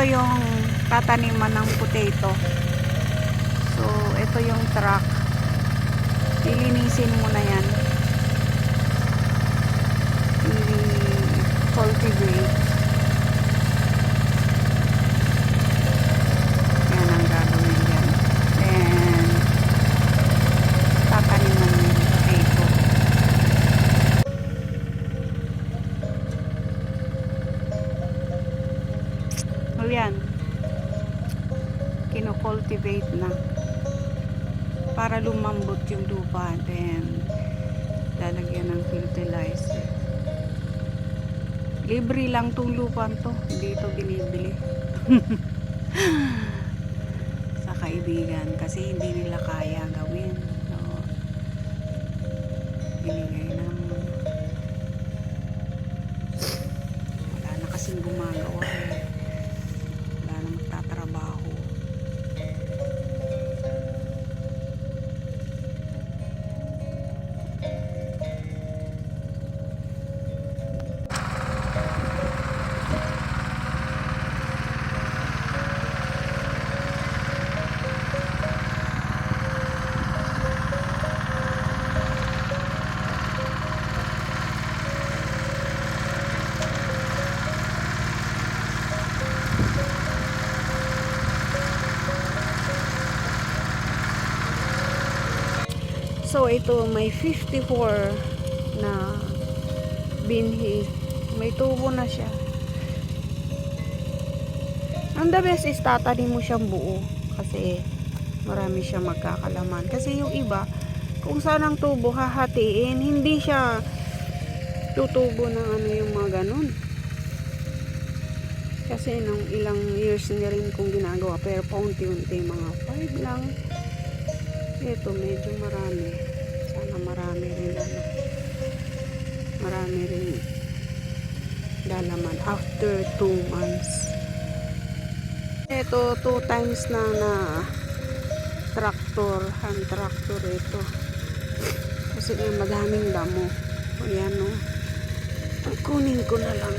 yung tataniman ng potato. So, ito yung truck. Ilinisin muna yan. I-cultivate. Yan ang gagawin yan. Then, tataniman yung potato. O yan. Kino-cultivate na. Para lumambot yung lupa. Then, lalagyan ng fertilizer. Libre lang tong lupa to. Hindi ito binibili. Sa kaibigan. Kasi hindi nila kaya gawin. So, binigay ng wala na kasing gumagawa. Wala na magtatrabaho. So, ito may 54 na binhi. May tubo na siya. Ang the best is tatanim mo siyang buo. Kasi marami siya magkakalaman. Kasi yung iba, kung saan ang tubo hahatiin, hindi siya tutubo ng ano yung mga ganun. Kasi nung ilang years na rin kong ginagawa. Pero paunti-unti, mga 5 lang. Ito medyo marami. Sana marami rin ano. Marami rin dalaman after 2 months. Ito 2 times na hand tractor ito. Kasi nga madaming damo. Ayan o. Kunin ko na lang.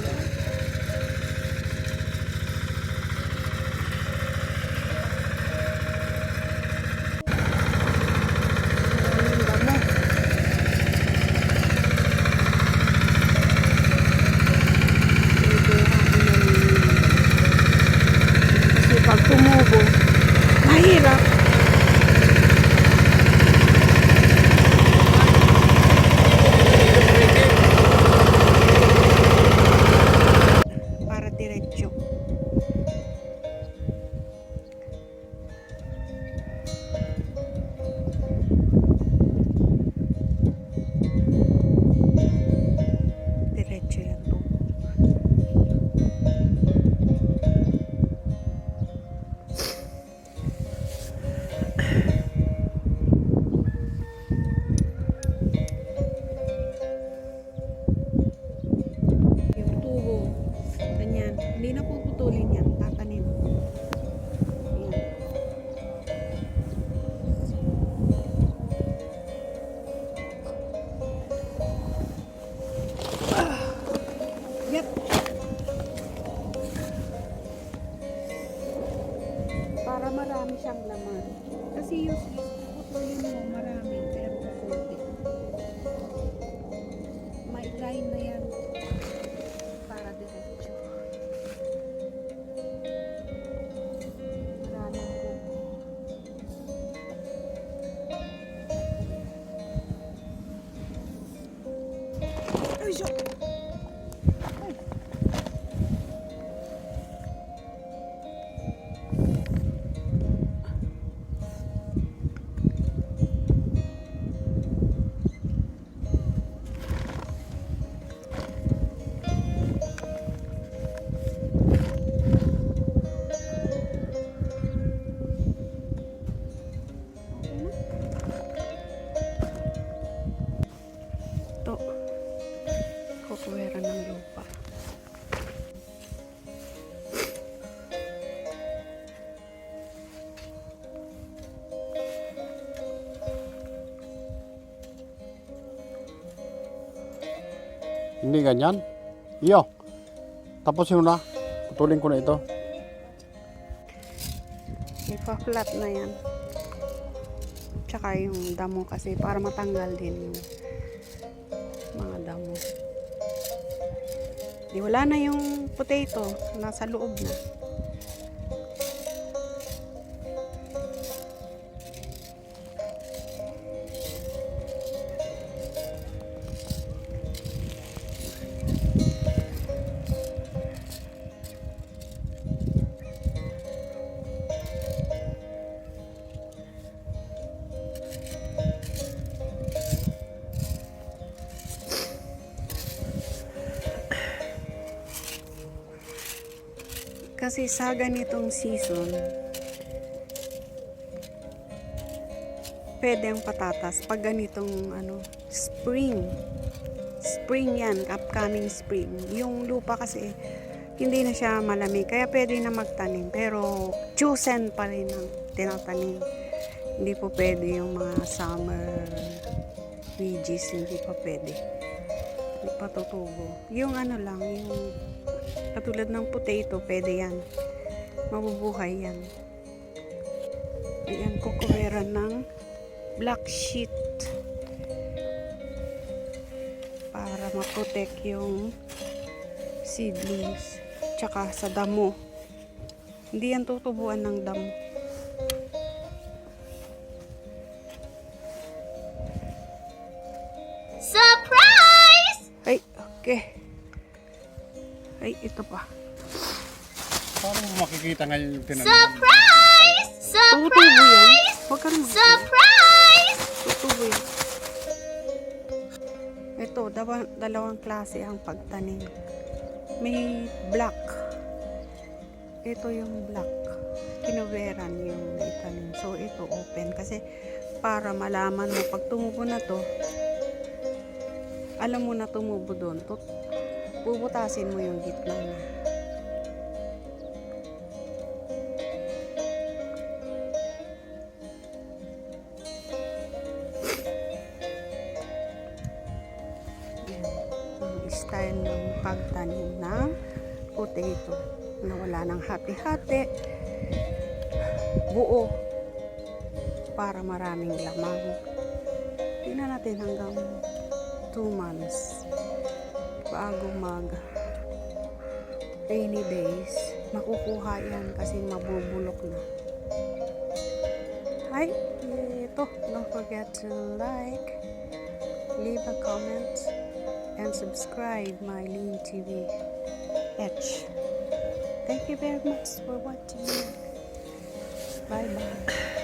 Pag tumubo, mahirap. Para diretso. Diretso yan to. Hindi na puputulin yan, tatanim. Ayan. Yep. Para marami siyang laman. Kasi yung puputulin mo marami, pero konti. May line na yan. Para diretso. Ito. Kukuwera ng lupa. Hindi ganyan. Iyo. Tapos yun na. Putulin ko na ito. Pa-flat na yan. Tsaka yung damo kasi para matanggal din yung mga damo. Di wala na yung potato, nasa loob na. Kasi sa ganitong season, pwede ang patatas pag ganitong spring. Spring yan, upcoming spring. Yung lupa kasi hindi na siya malamig, kaya pwede na magtanim. Pero chosen pa rin ang tinatanim. Hindi po pwede yung mga summer veggies, hindi pa pwede. Hindi pa tutubo. Yung lang, yung katulad ng potato, pwede yan. Mabubuhay yan. Ayan, kukuweran ng black sheet para ma-protect yung seedlings. Tsaka sa damo. Hindi yan tutubuan ng damo. Surprise! Ay, okay. Ay, ito pa. Parang makikita ngayon yung tinanim. Surprise! Tutubo yan. Surprise! Huwag ka naman. Surprise! Tutubo yan. Ito, dalawang klase ang pagtanim. May black. Ito yung black. Kinuweran yung itanim. So, ito open. Kasi, para malaman mo, pag tumubo na to, alam mo na tumubo doon. Bubutasin mo yung gitna niya. Yan. Yung style ng pagtanim ng potato. Na wala ng hati-hati. Buo. Para maraming lamang. Tingnan natin hanggang 2 months. Bago mag rainy days, makukuha yan kasi mabubulok na. Hi, ito, don't forget to like, leave a comment, and subscribe my Lean TV H. Thank you very much for watching. Bye bye.